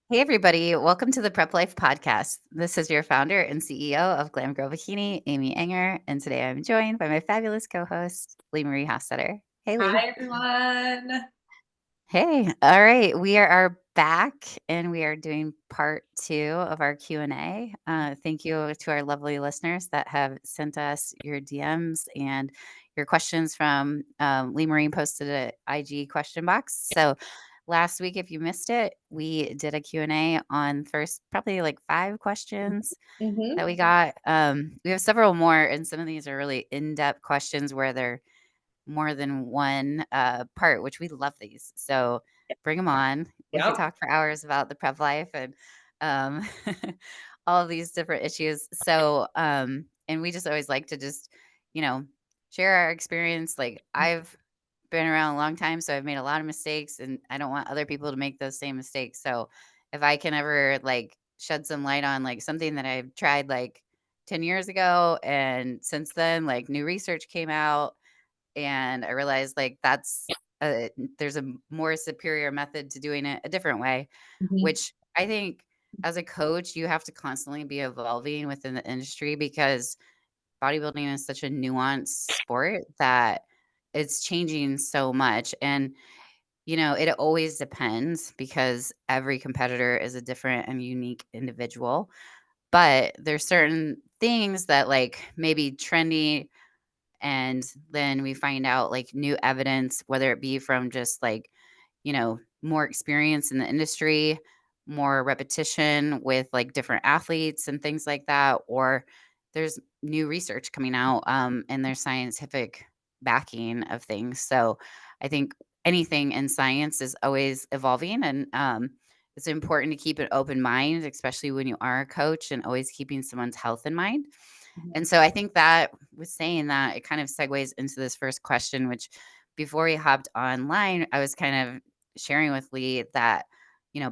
Hey, everybody. Welcome to the Prep Life Podcast. This is your founder and CEO of Glam Girl Bikini, Amy Enger. And today I'm joined by my fabulous co host, Leemarie Hossetter. Hey, Lee. Hi, everyone. Hey. All right. We are back and we are doing part two of our Q&A. Thank you to our lovely listeners that have sent us your DMs and your questions from Lee Marine posted an IG question box. So last week, if you missed it, we did a Q&A on first probably like 5 questions hmm that we got. We have several more, and some of these are really in-depth questions where they're more than one part, which we love these. So bring them on. We could Yep. talk for hours about the prep life and um, all of these different issues. So, and we just always like to just, you know, share our experience. Like I've been around a long time, so I've made a lot of mistakes, and I don't want other people to make those same mistakes. So if I can ever like shed some light on like something that I've tried like 10 years ago and since then like new research came out and I realized like there's a more superior method to doing it a different way, hmm which I think as a coach, you have to constantly be evolving within the industry because bodybuilding is such a nuanced sport that it's changing so much. And, it always depends because every competitor is a different and unique individual. But there's certain things that like maybe trendy and then we find out like new evidence, whether it be from just like, more experience in the industry, more repetition with like different athletes and things like that, or there's new research coming out and there's scientific backing of things. So I think anything in science is always evolving and it's important to keep an open mind, especially when you are a coach and always keeping someone's health in mind. And so I think that with saying that, it kind of segues into this first question, which before we hopped online, I was kind of sharing with Lee that,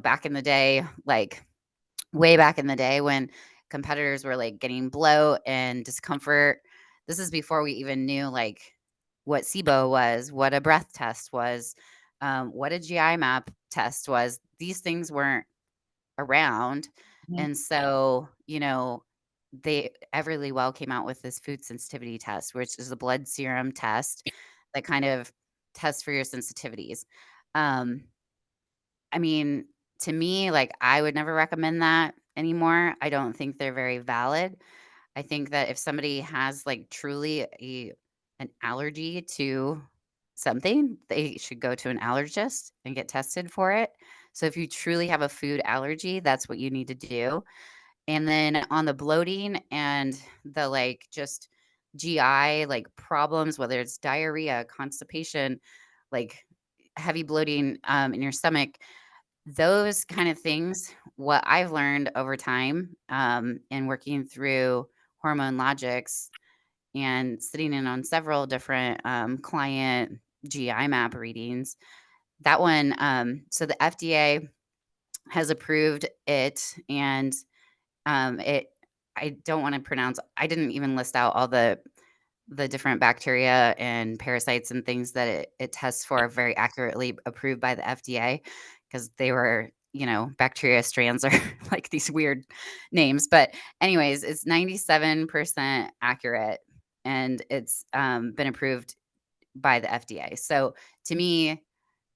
back in the day, like way back in the day when competitors were like getting bloat and discomfort, this is before we even knew like what SIBO was, what a breath test was, what a GI map test was. These things weren't around. And so, they Everly Well came out with this food sensitivity test, which is a blood serum test that kind of tests for your sensitivities. Um, I mean, to me, like I would never recommend that anymore. I don't think they're very valid. I think that if somebody has like truly an allergy to something, they should go to an allergist and get tested for it. So if you truly have a food allergy, that's what you need to do. And then on the bloating and the like just GI like problems, whether it's diarrhea, constipation, like heavy bloating in your stomach, those kind of things, what I've learned over time and working through hormone logics and sitting in on several different client GI map readings, that one, so the FDA has approved it and it I don't wanna pronounce I didn't even list out all the different bacteria and parasites and things that it tests for very accurately approved by the FDA because they were, bacteria strands are like these weird names. But anyways, it's 97% accurate and it's been approved by the FDA. So to me,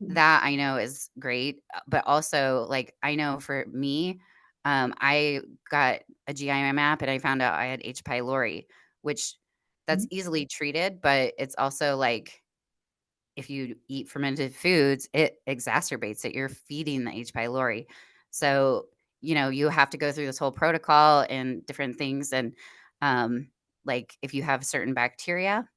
that I know is great, but also, like, I know for me, I got a GI map and I found out I had H. pylori, which that's easily treated, but it's also like if you eat fermented foods, it exacerbates it. You're feeding the H. pylori. So, you have to go through this whole protocol and different things. And like if you have certain bacteria,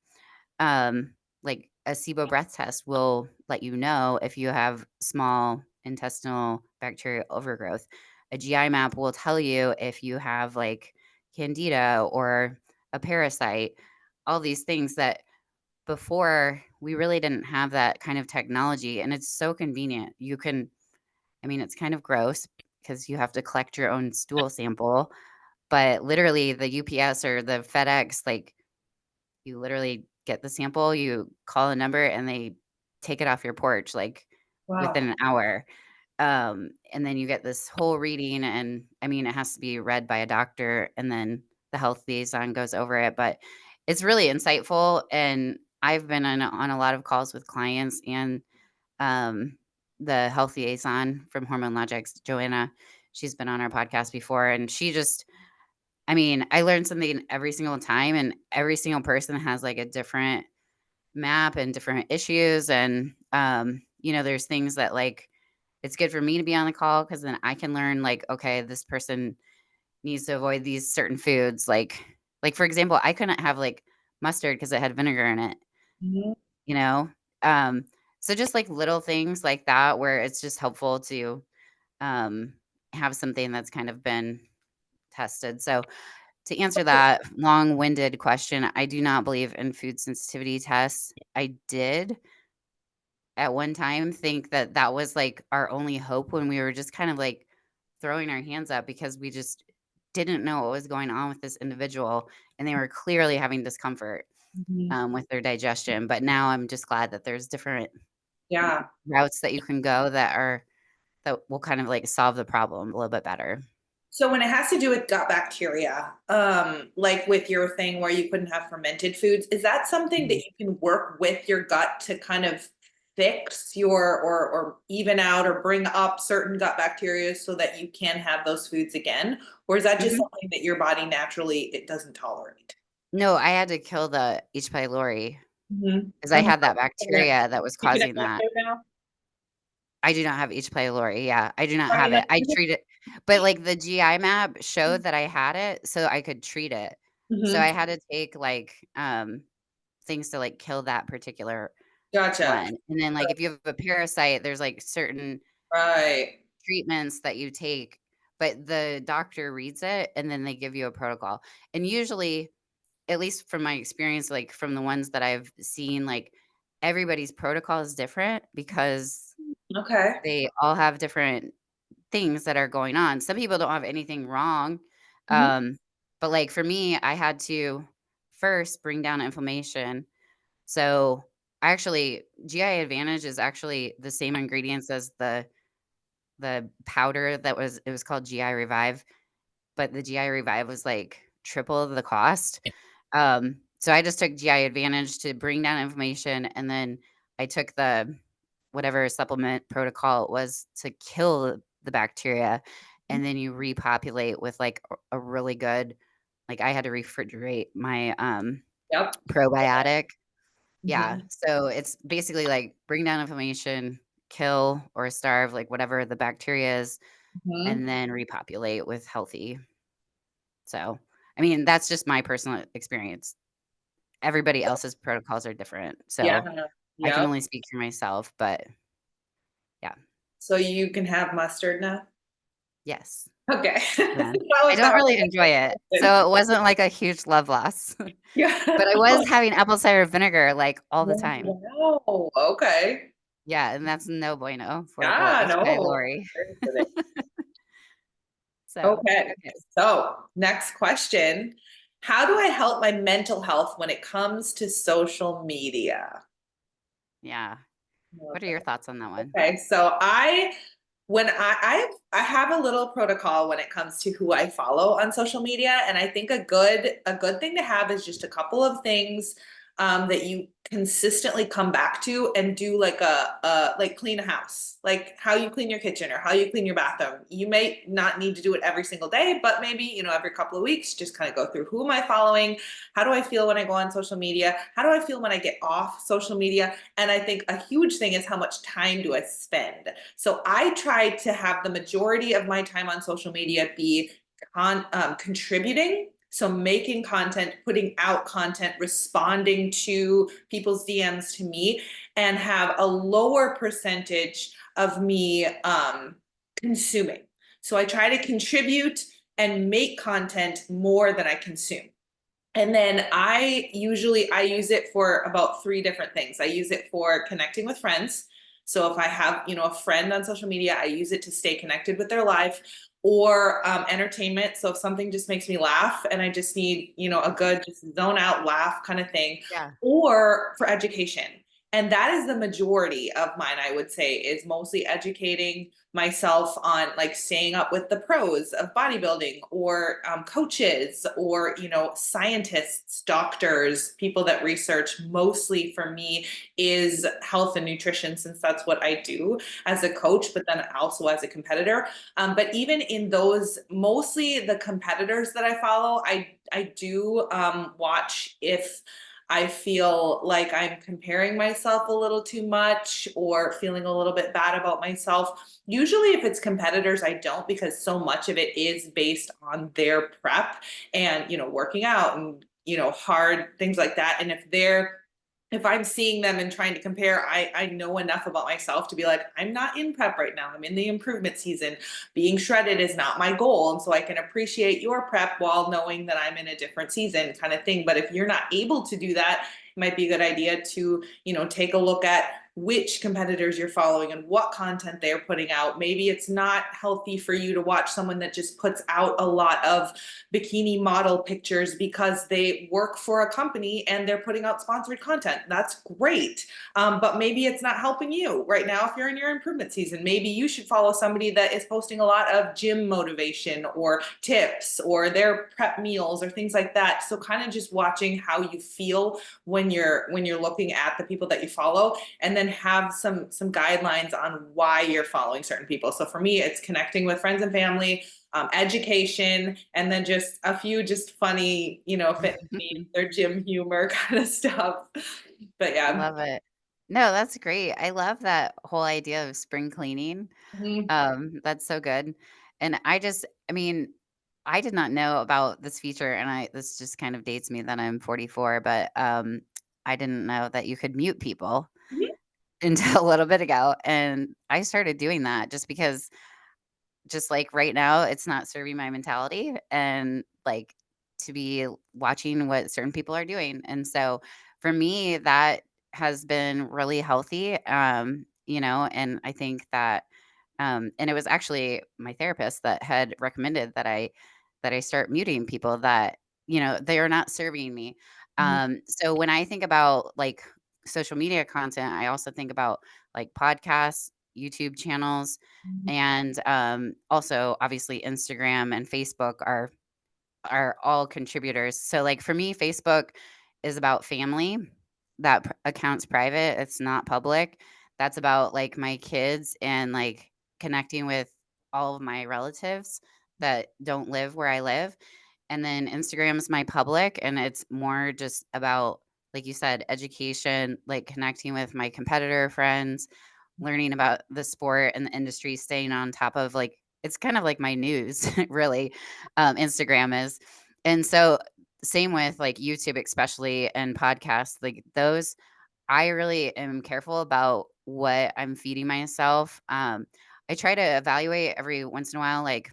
like a SIBO breath test will let you know if you have small intestinal bacterial overgrowth. A GI map will tell you if you have like candida or a parasite, all these things that before we really didn't have that kind of technology. And it's so convenient. I mean, it's kind of gross because you have to collect your own stool sample, but literally the UPS or the FedEx, like you literally get the sample, you call a number, and they take it off your porch, like, Wow. within an hour. And then you get this whole reading, and I mean, it has to be read by a doctor, and then the health liaison goes over it. But it's really insightful. And I've been on a lot of calls with clients and um, the health liaison from Hormone Logics, Joanna. She's been on our podcast before, and she just, I mean, I learned something every single time, and every single person has like a different map and different issues. And, there's things that like it's good for me to be on the call because then I can learn like, okay, this person needs to avoid these certain foods. Like for example, I couldn't have like mustard because it had vinegar in it, Mhm. you know? Um, so just like little things like that where it's just helpful to um have something that's kind of been tested. So to answer that long-winded question, I do not believe in food sensitivity tests. I did at one time think that that was like our only hope when we were just kind of like throwing our hands up because we just didn't know what was going on with this individual, and they were clearly having discomfort Mhm. with their digestion. But now I'm just glad that there's different Yeah. routes that you can go that will kind of like solve the problem a little bit better. So when it has to do with gut bacteria, like with your thing where you couldn't have fermented foods, is that something that Mhm. you can work with your gut to kind of fix your or even out or bring up certain gut bacteria so that you can have those foods again? Or is that just Mhm. something that your body naturally it doesn't tolerate? No, I had to kill the H. pylori Mhm. because I And had that yeah, bacteria that was you can causing accept that. it now? I do not have H. pylori, yeah, I do not I have mean, it. that's I treat it, but, like, the GI map showed that I had it, so I could treat it. So I Mhm. had to take, like, things to, like, kill that particular Gotcha. one, and then, like, if you have a parasite, there's, like, certain Right. treatments that you take, but the doctor reads it, and then they give you a protocol. And usually, at least from my experience, like, from the ones that I've seen, like, everybody's protocol is different because Okay. they all have different things that are going on. Some people don't have anything wrong. Mhm. Um, but like for me, I had to first bring down inflammation. So I actually GI Advantage is actually the same ingredients as the powder that was it was called GI Revive, but the GI Revive was like triple the cost. So I just took GI Advantage to bring down inflammation, and then I took the whatever supplement protocol it was to kill the bacteria, and then you repopulate with like a really good, like I had to refrigerate my Yep. probiotic. Yeah, Mhm. so it's basically like bring down inflammation, kill or starve like whatever the bacteria is, Mhm. and then repopulate with healthy. So, I mean, that's just my personal experience. Everybody else's protocols are different. So, Yeah. I can Yep. only speak for myself, but yeah. So you can have mustard now? Yes. Okay. Yeah. I That don't was really enjoy it, my question. so it wasn't like a huge love loss. Yeah. But I was having apple cider vinegar, like, all the Oh, time. wow. Okay. Yeah, and that's no bueno for the Yeah, H. no. pylori. Very good. So, Okay. okay. So, next question. How do I help my mental health when it comes to social media? Yeah. What are Okay. your thoughts on that one? Okay. So I when I have a little protocol when it comes to who I follow on social media, and I think a good thing to have is just a couple of things that you consistently come back to and do like a like clean a house, like how you clean your kitchen or how you clean your bathroom. You may not need to do it every single day, but maybe every couple of weeks, just kind of go through who am I following, how do I feel when I go on social media, how do I feel when I get off social media, and I think a huge thing is how much time do I spend. So I try to have the majority of my time on social media be contributing. So making content, putting out content, responding to people's DMs to me, and have a lower percentage of me consuming. So I try to contribute and make content more than I consume. And then I use it for about three different things. I use it for connecting with friends. So if I have, a friend on social media, I use it to stay connected with their life, or entertainment. So if something just makes me laugh and I just need, a good just zone out laugh kind of thing, Yeah. or for education. And that is the majority of mine, I would say, is mostly educating myself on like staying up with the pros of bodybuilding, or coaches, or scientists, doctors, people that research. Mostly for me is health and nutrition, since that's what I do as a coach, but then also as a competitor. But even in those, mostly the competitors that I follow, I do watch if I feel like I'm comparing myself a little too much or feeling a little bit bad about myself. Usually, if it's competitors, I don't, because so much of it is based on their prep and, working out and, hard things like that. And if I'm seeing them and trying to compare, I know enough about myself to be like, I'm not in prep right now. I'm in the improvement season. Being shredded is not my goal. And so I can appreciate your prep while knowing that I'm in a different season, kind of thing. But if you're not able to do that, it might be a good idea to, take a look at which competitors you're following and what content they're putting out. Maybe it's not healthy for you to watch someone that just puts out a lot of bikini model pictures because they work for a company and they're putting out sponsored content. That's great. But maybe it's not helping you right now if you're in your improvement season. Maybe you should follow somebody that is posting a lot of gym motivation or tips or their prep meals or things like that. So kind of just watching how you feel when you're looking at the people that you follow, and then have some guidelines on why you're following certain people. So for me, it's connecting with friends and family, education, and then just a few just funny, fitness memes or gym humor kind of stuff. But yeah. Love it. No, that's great. I love that whole idea of spring cleaning. Mhm. That's so good. And I mean, I did not know about this feature, and this just kind of dates me that I'm 44, but I didn't know that you could mute people Mhm. until a little bit ago. And I started doing that just because, just like right now, it's not serving my mentality and like to be watching what certain people are doing. And so for me, that has been really healthy. And I think that and it was actually my therapist that had recommended that I start muting people that, they are not serving me. Mhm. So when I think about like social media content, I also think about like podcasts, YouTube channels, Mhm. and also obviously Instagram and Facebook are all contributors. So like for me, Facebook is about family. That account's private. It's not public. That's about like my kids and like connecting with all of my relatives that don't live where I live. And then Instagram is my public, and it's more just about, like you said, education, like connecting with my competitor friends, learning about the sport and the industry, staying on top of like it's kind of like my news, really. Instagram is. And so same with like YouTube, especially, and podcasts, like those, I really am careful about what I'm feeding myself. I try to evaluate every once in a while, like,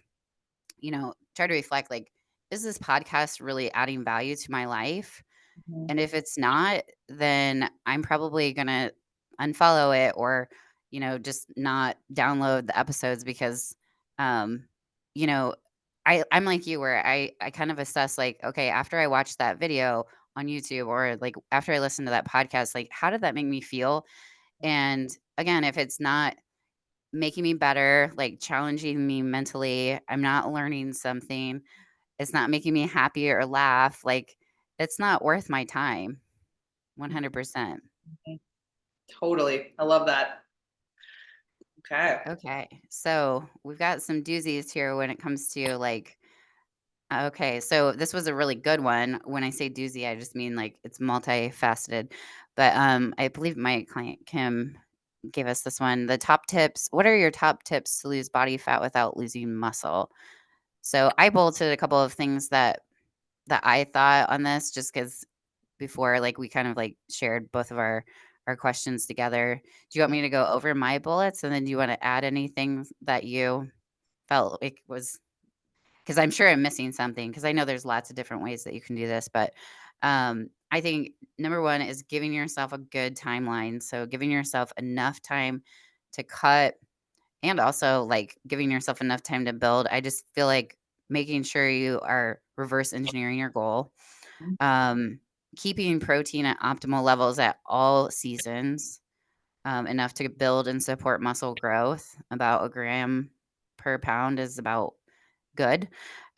try to reflect, like, is this podcast really adding value to my life? Mhm. And if it's not, then I'm probably gonna unfollow it, or, just not download the episodes because, um, you know, I'm like you where I kind of assess like, okay, after I watch that video on YouTube, or like after I listen to that podcast, like how did that make me feel? And again, if it's not making me better, like challenging me mentally, I'm not learning something, it's not making me happy or laugh, like it's not worth my time. 100%. Mhm. Totally. I love that. Okay. Okay. So we've got some doozies here when it comes to like, okay. So this was a really good one. When I say doozy, I just mean like it's multifaceted. But I believe my client Kim gave us this one. The top tips. What are your top tips to lose body fat without losing muscle? So I bolted a couple of things that I thought on this, just because before, like, we kind of, like, shared both of our questions together. Do you want me to go over my bullets, and then do you wanna add anything that you felt like was, because 'cause I'm sure I'm missing something, because I know there's lots of different ways that you can do this, but, I think number 1 is giving yourself a good timeline, so giving yourself enough time to cut, and also, like, giving yourself enough time to build. I just feel like making sure you are reverse engineering your goal. Mhm. Um keeping protein at optimal levels at all seasons, enough to build and support muscle growth. About a gram per pound is about good.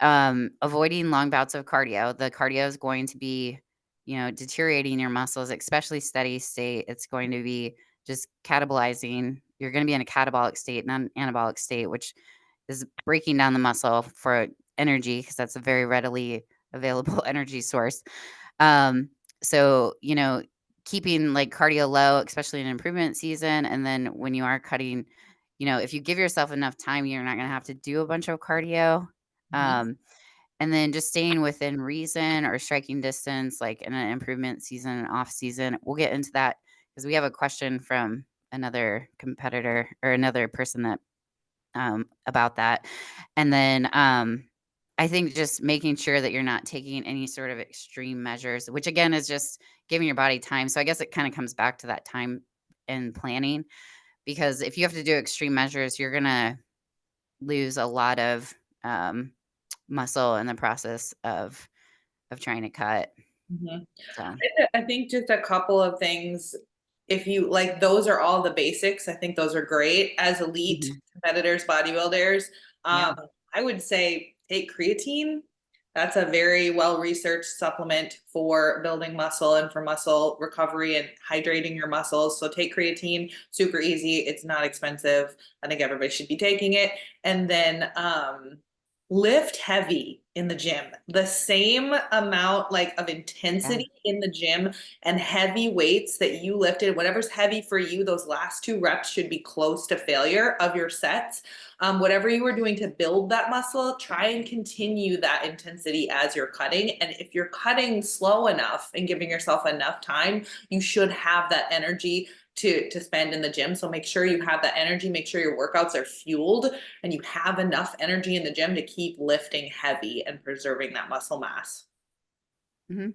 Avoiding long bouts of cardio. The cardio is going to be, deteriorating your muscles, especially steady state. It's going to be just catabolizing. You're going to be in a catabolic state, not an anabolic state, which is breaking down the muscle for energy because that's a very readily available energy source. Um, so, keeping like cardio low, especially in improvement season. And then when you are cutting, if you give yourself enough time, you're not going to have to do a bunch of cardio. Mhm. Um, and then just staying within reason or striking distance, like in an improvement season and off season. We'll get into that because we have a question from another competitor or another person that about that. And then I think just making sure that you're not taking any sort of extreme measures, which again is just giving your body time. So I guess it kind of comes back to that time and planning because if you have to do extreme measures, you're going to lose a lot of um, muscle in the process of trying to cut. Mhm. So, I think just a couple of things. If you like, those are all the basics. I think those are great as elite mhm. competitors, bodybuilders. Yeah. Um, I would say take creatine. That's a very well researched supplement for building muscle and for muscle recovery and hydrating your muscles. So take creatine, super easy. It's not expensive. I think everybody should be taking it. And then lift heavy in the gym, the same amount like of Yeah. intensity in the gym and heavy weights that you lifted, whatever's heavy for you, those last 2 reps should be close to failure of your sets. Whatever you were doing to build that muscle, try and continue that intensity as you're cutting. And if you're cutting slow enough and giving yourself enough time, you should have that energy to spend in the gym. So make sure you have that energy, make sure your workouts are fueled and you have enough energy in the gym to keep lifting heavy and preserving that muscle mass. Mhm.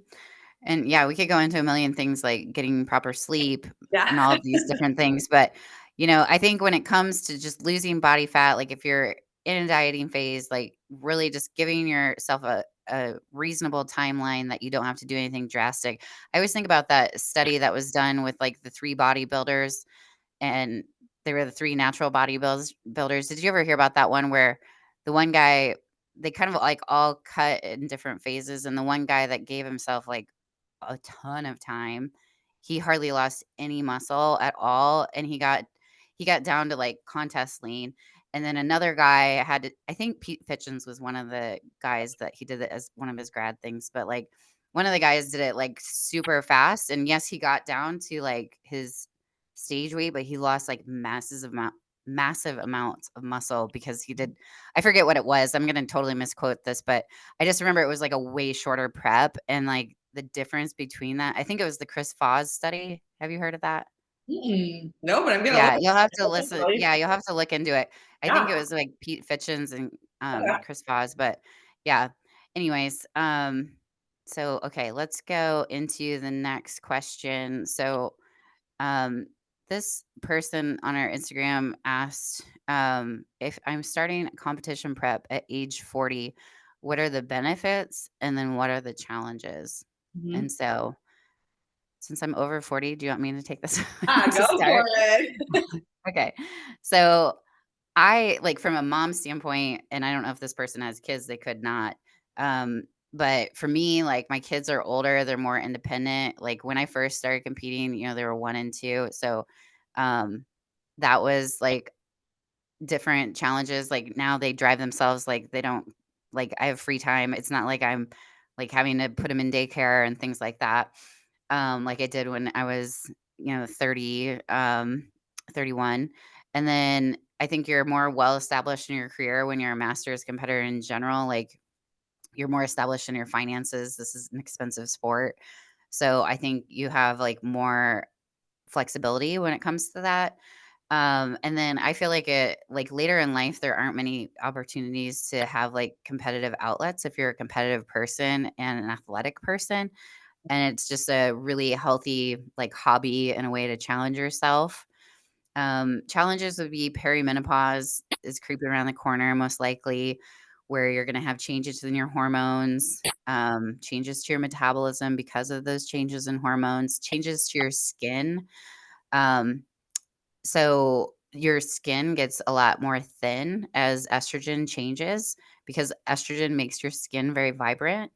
And yeah, we could go into a million things like getting proper sleep and Yeah. all of these different things. But, I think when it comes to just losing body fat, like if you're in a dieting phase, like really just giving yourself a reasonable timeline that you don't have to do anything drastic. I always think about that study that was done with like the three bodybuilders and they were the 3 natural builders. Did you ever hear about that one where the one guy they kind of, like, all cut in different phases, and the one guy that gave himself, like, a ton of time, he hardly lost any muscle at all, and he got down to, like, contest lean, and then another guy had to I think Pete Fitchens was one of the guys that he did it as one of his grad things, but, like, one of the guys did it, like, super fast, and yes, he got down to, like, his stage weight, but he lost, like, massive amounts of muscle because he did I forget what it was, I'm gonna totally misquote this, but I just remember it was, like, a way shorter prep and, like, the difference between that I think it was the Chris Foz study. Have you heard of that? No, but I'm gonna look Yeah, at you'll have to it. listen yeah, you'll have to look into it. I think it Yeah. was, like, Pete Fitchens and, Okay. Chris Foz, but yeah. Anyways, so, okay, let's go into the next question. So, um, this person on our Instagram asked, if I'm starting competition prep at age 40, what are the benefits and then what are the challenges? Mhm. And so, since I'm over 40, do you want me to take this one to Go for start? it. Okay. So, I like from a mom standpoint, and I don't know if this person has kids, they could not. Um, but for me, like my kids are older, they're more independent. Like when I first started competing, they were 1 and 2. So um that was like different challenges. Like now they drive themselves, like they don't like I have free time. It's not like I'm like having to put them in daycare and things like that. Like I did when I was, 30, 31. And then I think you're more well established in your career when you're a master's competitor in general. Like you're more established in your finances. This is an expensive sport. So I think you have like more flexibility when it comes to that. And then I feel like like later in life, there aren't many opportunities to have like competitive outlets if you're a competitive person and an athletic person. And it's just a really healthy like hobby and a way to challenge yourself. Challenges would be perimenopause is creeping around the corner, most likely. where you're gonna have changes in your hormones, changes to your metabolism because of those changes in hormones, changes to your skin. Um, so your skin gets a lot more thin as estrogen changes because estrogen makes your skin very vibrant.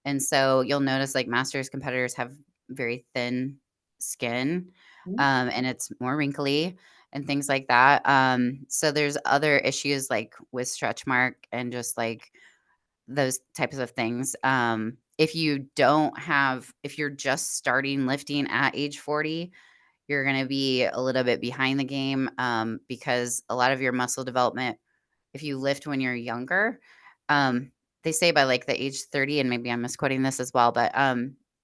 And so you'll notice like masters competitors have very thin skin, and it's more wrinkly and things like that. So there's other issues like with stretch mark and just like those types of things. If you're just starting lifting at age 40, you're going to be a little bit behind the game, because a lot of your muscle development, if you lift when you're younger, um, they say by like the age 30, and maybe I'm misquoting this as well, but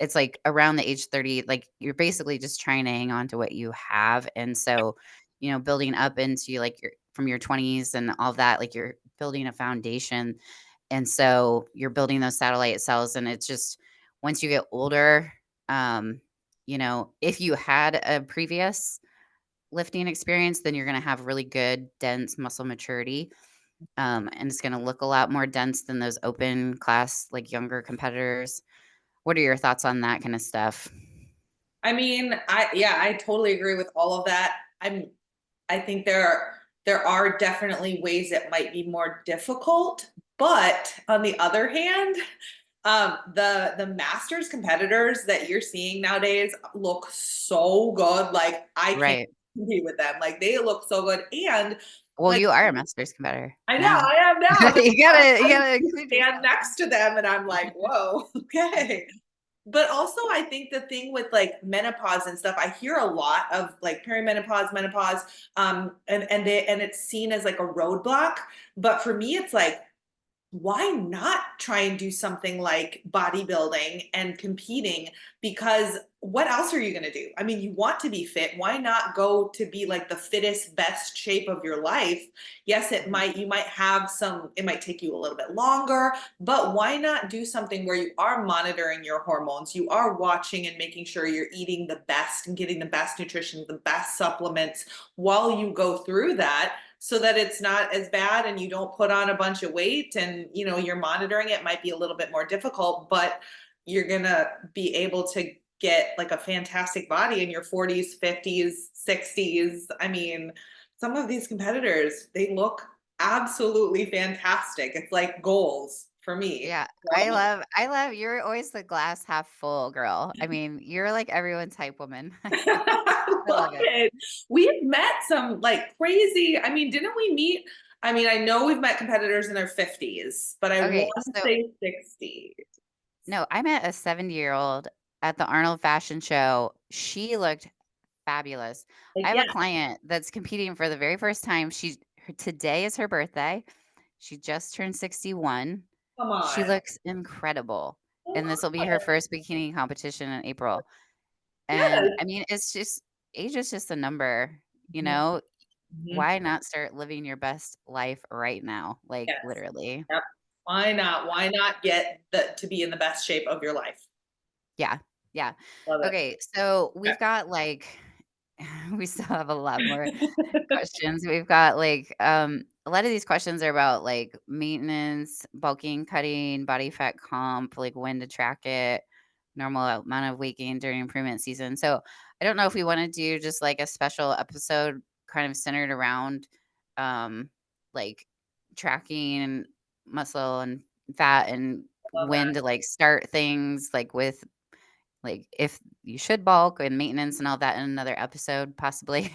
it's like around the age 30, like you're basically just trying to hang on to what you have. And so, building up into like your from your 20s and all that, like you're building a foundation. And so you're building those satellite cells. And it's just once you get older, um, if you had a previous lifting experience, then you're going to have really good, dense muscle maturity. And it's going to look a lot more dense than those open class, like younger competitors. What are your thoughts on that kind of stuff? I mean, I totally agree with all of that. I think there are definitely ways it might be more difficult, but on the other hand, the masters competitors that you're seeing nowadays look so good. Like I can't Right. compete with them. Like they look so good, and Well, like you are a masters competitor I know now. I am now. You I gotta include stand yourself. next to them, and I'm like, whoa, okay. But also, I think the thing with like menopause and stuff, I hear a lot of like perimenopause, menopause, and it's seen as like a roadblock. But for me, it's like, why not try and do something like bodybuilding and competing? Because what else are you going to do? I mean, you want to be fit. Why not go to be like the fittest, best shape of your life? Yes, Mhm. you might have it might take you a little bit longer, but why not do something where you are monitoring your hormones? You are watching and making sure you're eating the best and getting the best nutrition, the best supplements while you go through that, so that it's not as bad and you don't put on a bunch of weight, and you're monitoring it might be a little bit more difficult, but you're going to be able to get like a fantastic body in your 40s, 50s, 60s. I mean, some of these competitors, they look absolutely fantastic. It's like goals for me. Yeah, So, you're always the glass half full girl. I mean, you're like everyone's hype woman. I I love love it. it. We've met some like crazy. I mean, didn't we meet? I mean, I know we've met competitors in their 50s, but I Okay, want to so say 60. no, I met a 70-year-old at the Arnold Fashion Show. She looked fabulous. Like, I have yeah, a client that's competing for the very first time. Today is her birthday. She just turned 61. come She on. looks incredible. I And love this will be her it. first bikini competition in April. And Yes. I mean, it's just age is just a number, you Mhm, know? mhm. Why not start living your best life right now? Like Yes. literally. Yep. Why not? Why not get to be in the best shape of your life? Yeah. Yeah. Love it. Okay, so Okay. we've got like we still have a lot more questions. We've got like a lot of these questions are about like maintenance, bulking, cutting, body fat comp, like when to track it, normal amount of weight gain during improvement season. So I don't know if we want to do just like a special episode kind of centered around um like tracking muscle and fat and Love when that. to like start things like with like if you should bulk and maintenance and all that in another episode possibly.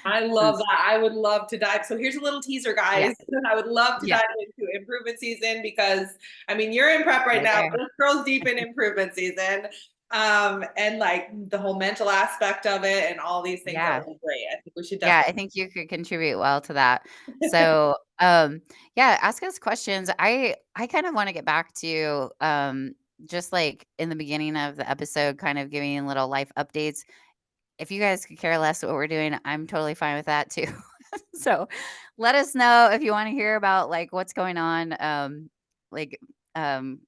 I love Since that. I would love to dive. So here's a little teaser, yeah, guys. I would love to yeah, dive into improvement season because I mean you're in prep right right now. there. This girl's deep in improvement season. And like the whole mental aspect of it and all these things, that Yeah. would be great. I think we should Yeah, definitely. I think you could contribute well to that. So, yeah, ask us questions. I kind of want to get back to just like in the beginning of the episode, kind of giving little life updates. If you guys could care less what we're doing, I'm totally fine with that too. So, let us know if you want to hear about like what's going on. Like, um,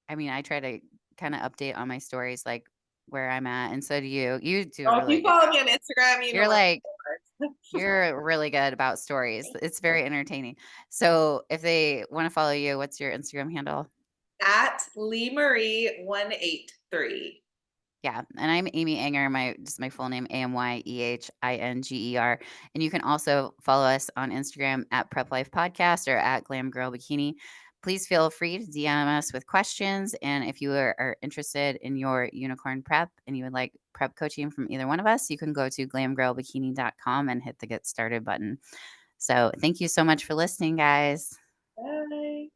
I mean, I try to kind of update on my stories, like where I'm at, and so do you. You do a Oh, if really you good follow job. me on Instagram, you know You're what. like You're really good about stories. It's very entertaining. So if they wanna follow you, what's your Instagram handle? At Leemarie183. Yeah, and I'm Amy Enger, my full name, Amyehinger, and you can also follow us on Instagram at Prep Life Podcast or at Glam Girl Bikini. Please feel free to DM us with questions, and if you are interested in your unicorn prep and you would like prep coaching from either one of us, you can go to glamgirlbikini.com and hit the get started button. So, thank you so much for listening, guys. Bye.